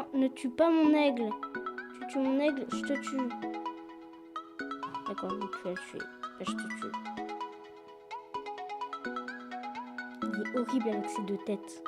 Non, ne tue pas mon aigle. Tu tues mon aigle, je te tue. D'accord, donc tu vas le tuer. Bah, je te tue. Il est horrible avec ses deux têtes.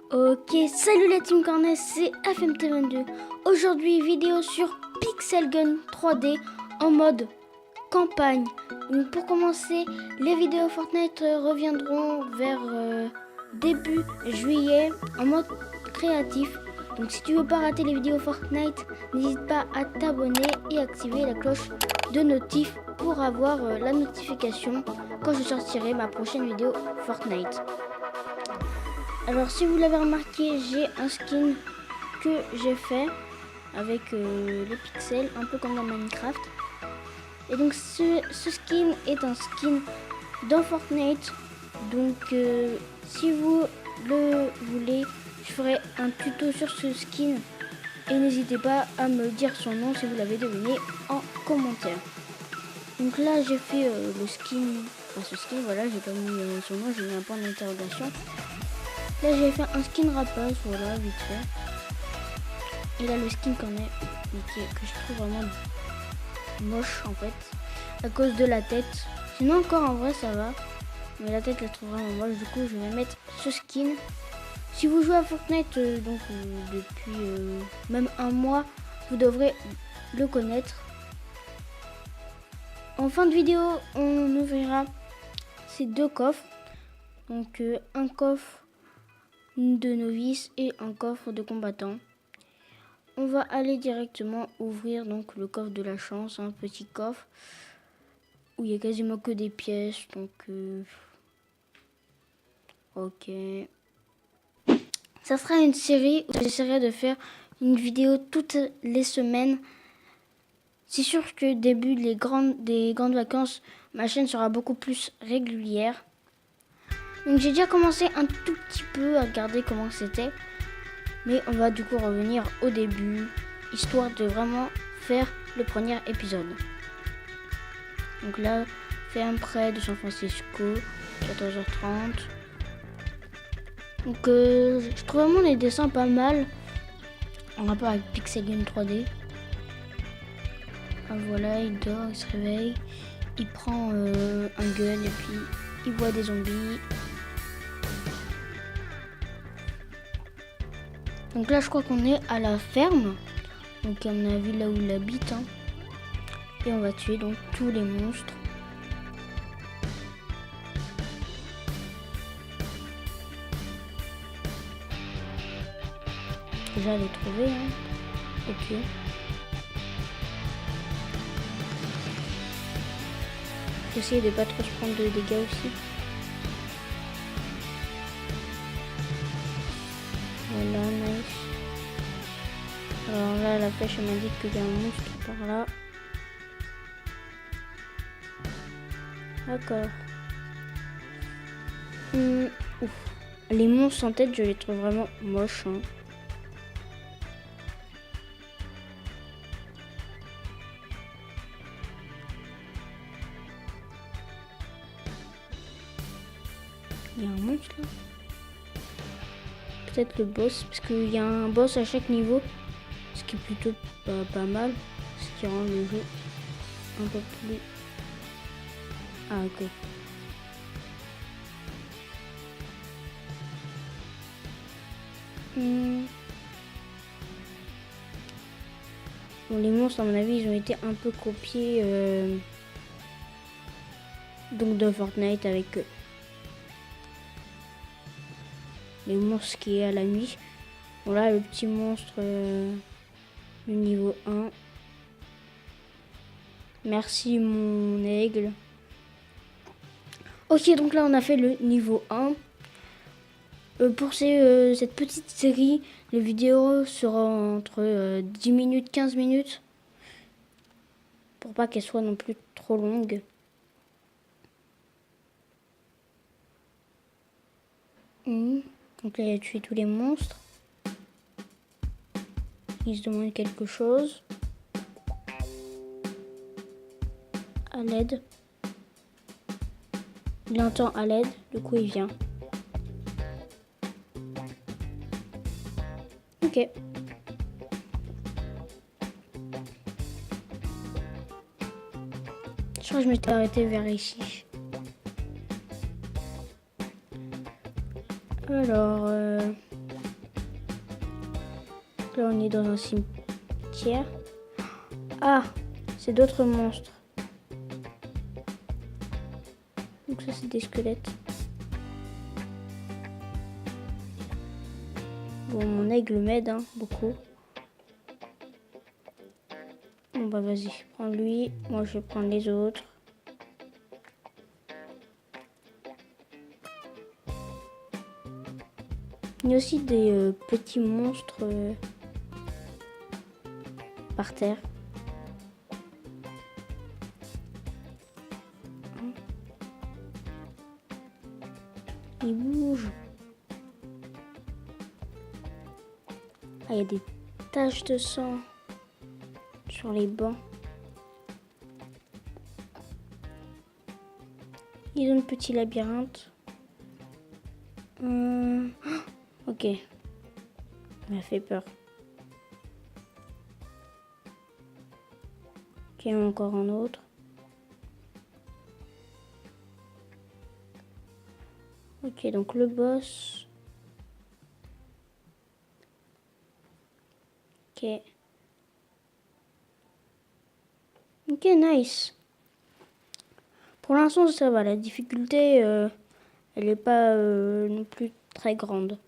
Ok, salut la team Cornet, c'est FMT22. Aujourd'hui, vidéo sur Pixel Gun 3D en mode campagne. Donc pour commencer, les vidéos Fortnite reviendront vers début juillet en mode créatif. Donc si tu veux pas rater les vidéos Fortnite, n'hésite pas à t'abonner et activer la cloche de notif pour avoir la notification quand je sortirai ma prochaine vidéo Fortnite. Alors si vous l'avez remarqué, j'ai un skin que j'ai fait avec les pixels, un peu comme dans Minecraft. Et donc ce skin est un skin dans Fortnite. Donc si vous le voulez, je ferai un tuto sur ce skin. Et n'hésitez pas à me dire son nom si vous l'avez deviné en commentaire. Donc là j'ai fait le skin, enfin ce skin, voilà, j'ai pas mis son nom, j'ai mis un point d'interrogation. Là j'ai fait un skin rapace, voilà, vite fait. Et là le skin qu'on est, que je trouve vraiment moche en fait, à cause de la tête. Sinon encore en vrai ça va, mais la tête je la trouve vraiment moche, du coup je vais mettre ce skin. Si vous jouez à Fortnite depuis même un mois, vous devrez le connaître. En fin de vidéo, on ouvrira ces deux coffres. Donc un coffre de novice et un coffre de combattant. On va aller directement ouvrir donc le coffre de la chance, un petit coffre où il y a quasiment que des pièces. Donc ok. Ça sera une série où j'essaierai de faire une vidéo toutes les semaines. C'est sûr que début des grandes vacances, ma chaîne sera beaucoup plus régulière. Donc j'ai déjà commencé un tout petit peu à regarder comment c'était. Mais on va du coup revenir au début, histoire de vraiment faire le premier épisode. Donc là, fait un prêt de San Francisco, 14h30. Donc je trouve vraiment les dessins pas mal en rapport avec Pixel Gun 3D. Ah, voilà, il dort, il se réveille, il prend un gun et puis il voit des zombies. Donc là je crois qu'on est à la ferme, donc à mon avis là où il habite, hein. Et on va tuer donc tous les monstres. Déjà les trouver, hein. Ok. Faut essayer de pas trop se prendre de dégâts aussi. Voilà, nice. Alors là, la flèche m'indique qu'il y a un monstre par là. D'accord. Ouf. Les monstres en tête, je les trouve vraiment moches, hein. Il y a un monstre là. Peut-être le boss, parce qu'il y a un boss à chaque niveau, ce qui est plutôt pas mal, ce qui rend le jeu un peu plus... Ah ok. Bon, les monstres à mon avis ils ont été un peu copiés donc de Fortnite avec les monstres qui est à la nuit. Bon là le petit monstre le niveau 1. Merci mon aigle. Ok, donc là on a fait le niveau 1. Pour cette petite série, les vidéos seront entre 10 minutes, 15 minutes. Pour pas qu'elles soient non plus trop longues. Donc là il a tué tous les monstres. Il se demande quelque chose. À l'aide. Il entend à l'aide, du coup il vient. Ok. Je crois que je m'étais arrêté vers ici. Alors, là on est dans un cimetière. Ah, c'est d'autres monstres. Donc ça c'est des squelettes. Bon, mon aigle m'aide beaucoup. Bon bah vas-y, prends lui. Moi je vais prendre les autres. Il y a aussi des petits monstres par terre. Ils bougent. Ah, il y a des taches de sang sur les bancs. Ils ont un petit labyrinthe. Ok. Il m'a fait peur. Ok, encore un autre. Ok, donc le boss. Ok. Ok, nice. Pour l'instant, ça va. La difficulté, elle n'est pas non plus très grande.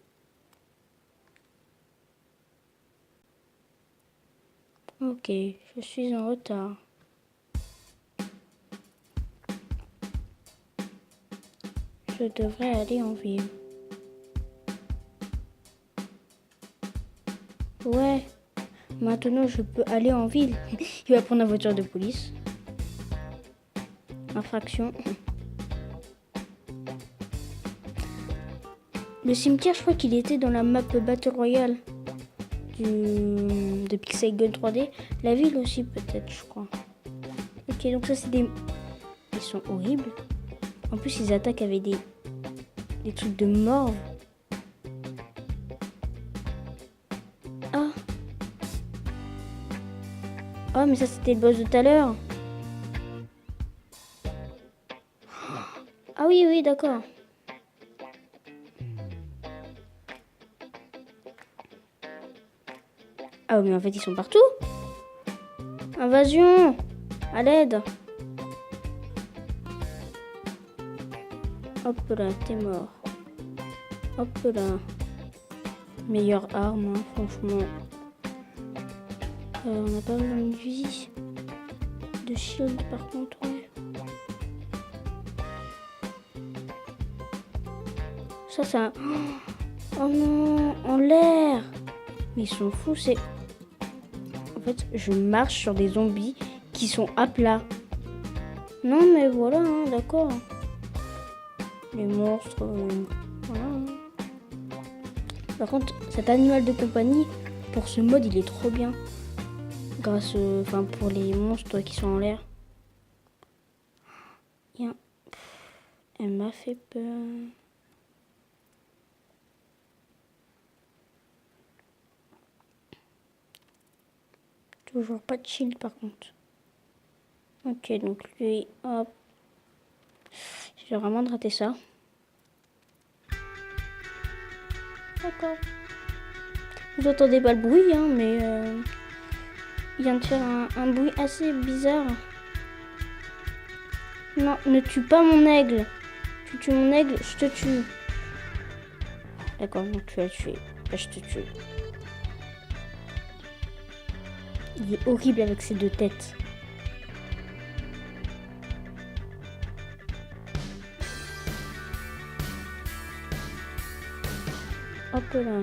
Ok, je suis en retard. Je devrais aller en ville. Ouais, maintenant je peux aller en ville. Il va prendre la voiture de police. Infraction. Le cimetière, je crois qu'il était dans la map Battle Royale de Pixel Gun 3D. La ville aussi peut-être, je crois. Ok, donc ça c'est des... Ils sont horribles. En plus, ils attaquent avec des trucs de morve. Ah. Oh, mais ça c'était le boss de tout à l'heure. Ah oui, oui, d'accord. Ah mais en fait ils sont partout. Invasion. À l'aide. Hop là, t'es mort. Hop là. Meilleure arme, franchement. On n'a pas besoin de vie. De shield par contre, ouais. Ça, ça... Oh non, en l'air. Mais ils sont fous, c'est... En fait, je marche sur des zombies qui sont à plat. Non, mais voilà, d'accord. Les monstres, voilà. Par contre, cet animal de compagnie, pour ce mode, il est trop bien. Grâce, enfin, pour les monstres qui sont en l'air. Elle m'a fait peur. Toujours pas de shield par contre. Ok, donc lui, hop. J'ai vraiment raté ça. D'accord. Vous entendez pas le bruit, mais il vient de faire un bruit assez bizarre. Non, ne tue pas mon aigle. Tu tues mon aigle, je te tue. D'accord, donc tu l'as tué. Bah, je te tue. Il est horrible avec ses deux têtes. Hop là.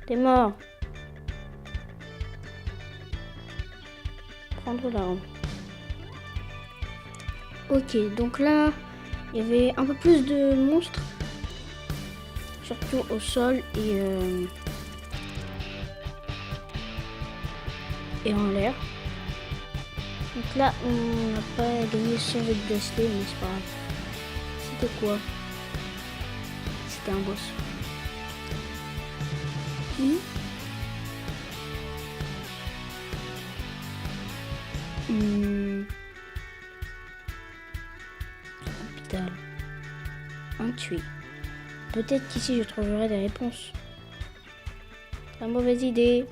T'es mort. Prendre l'arme. Ok, donc là, il y avait un peu plus de monstres. Surtout au sol et en l'air. Donc là, on n'a pas gagné sans être blasté, mais c'est pas grave. C'était quoi? C'était un boss. Hôpital. Un tué. Peut-être qu'ici je trouverai des réponses. C'est une mauvaise idée.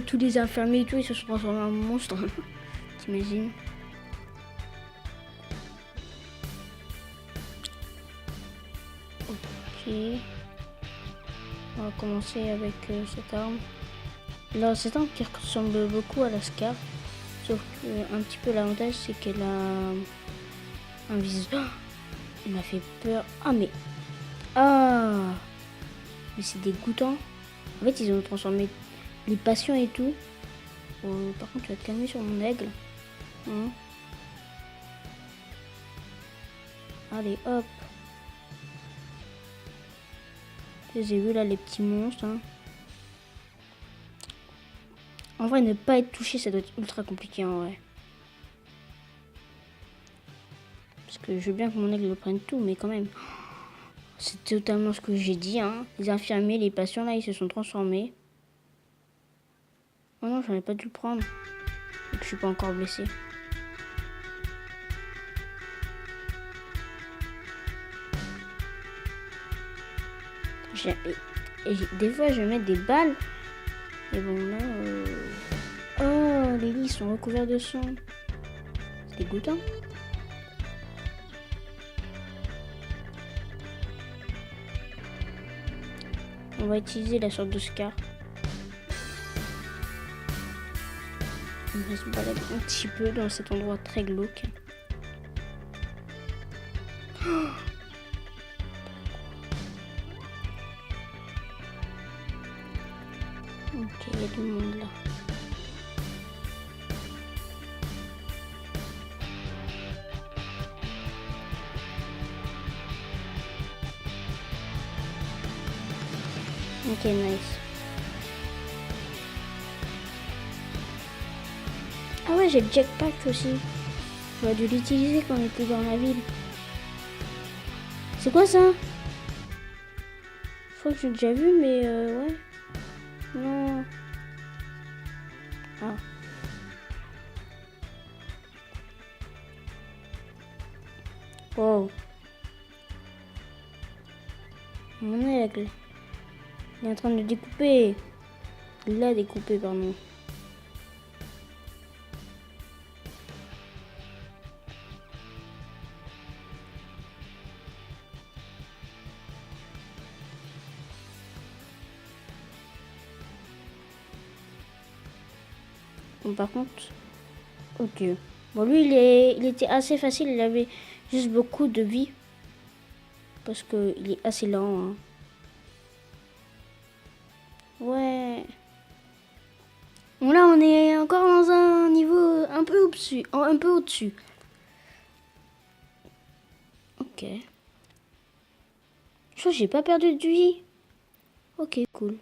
Tous les infirmiers et tout, ils se sont transformés en monstres. T'imagines? Ok. On va commencer avec cette arme. Là, cette arme qui ressemble beaucoup à la Scar. Sauf que un petit peu l'avantage, c'est qu'elle a un visage. Oh, il m'a fait peur. Ah, mais. Ah! Mais c'est dégoûtant. En fait, ils ont transformé les patients et tout. Par contre, tu vas te calmer sur mon aigle. Allez, hop. J'ai vu là les petits monstres. En vrai, ne pas être touché, ça doit être ultra compliqué en vrai. Parce que je veux bien que mon aigle le prenne tout, mais quand même. C'est totalement ce que j'ai dit. Les infirmiers, les patients, là, ils se sont transformés. Oh non, j'en ai pas dû le prendre. Et que je suis pas encore blessée. Et des fois, je mets des balles. Et bon, là... Oh, les lits sont recouverts de sang. C'est dégoûtant. On va utiliser la sorte de Scar. On va se balader un petit peu dans cet endroit très glauque. Ok, il y a du monde là. Ok, nice. Ah ouais, j'ai le jetpack aussi. J'aurais dû l'utiliser quand on était dans la ville. C'est quoi ça? Je crois que j'ai déjà vu, mais ouais. Non. Ah. Wow. Mon aigle. Il est en train de découper. Il l'a découpé, pardon. Bon, par contre, ok. Bon, lui, il était assez facile. Il avait juste beaucoup de vie. Parce qu'il est assez lent. Ouais. Bon, là, on est encore dans un niveau un peu au-dessus. Un peu au-dessus. Ok. Je crois que j'ai pas perdu de vie. Ok, cool.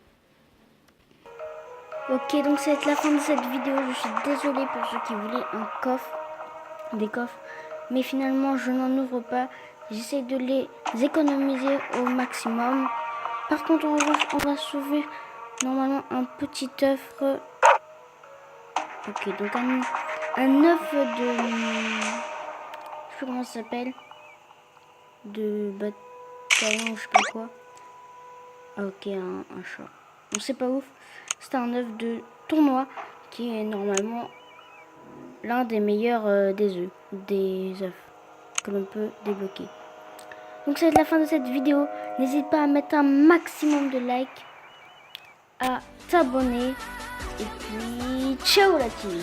Ok, donc ça va être la fin de cette vidéo. Je suis désolée pour ceux qui voulaient un coffre. Des coffres. Mais finalement, je n'en ouvre pas. J'essaie de les économiser au maximum. Par contre, en revanche, on va s'ouvrir normalement un petit œuf. Ok, donc un œuf de... Je sais plus comment ça s'appelle. De bataillon, je sais pas quoi. Ah, ok, un chat. On sait pas ouf. C'est un œuf de tournoi qui est normalement l'un des meilleurs des œufs que l'on peut débloquer. Donc ça va être la fin de cette vidéo. N'hésite pas à mettre un maximum de likes, à t'abonner et puis ciao la team.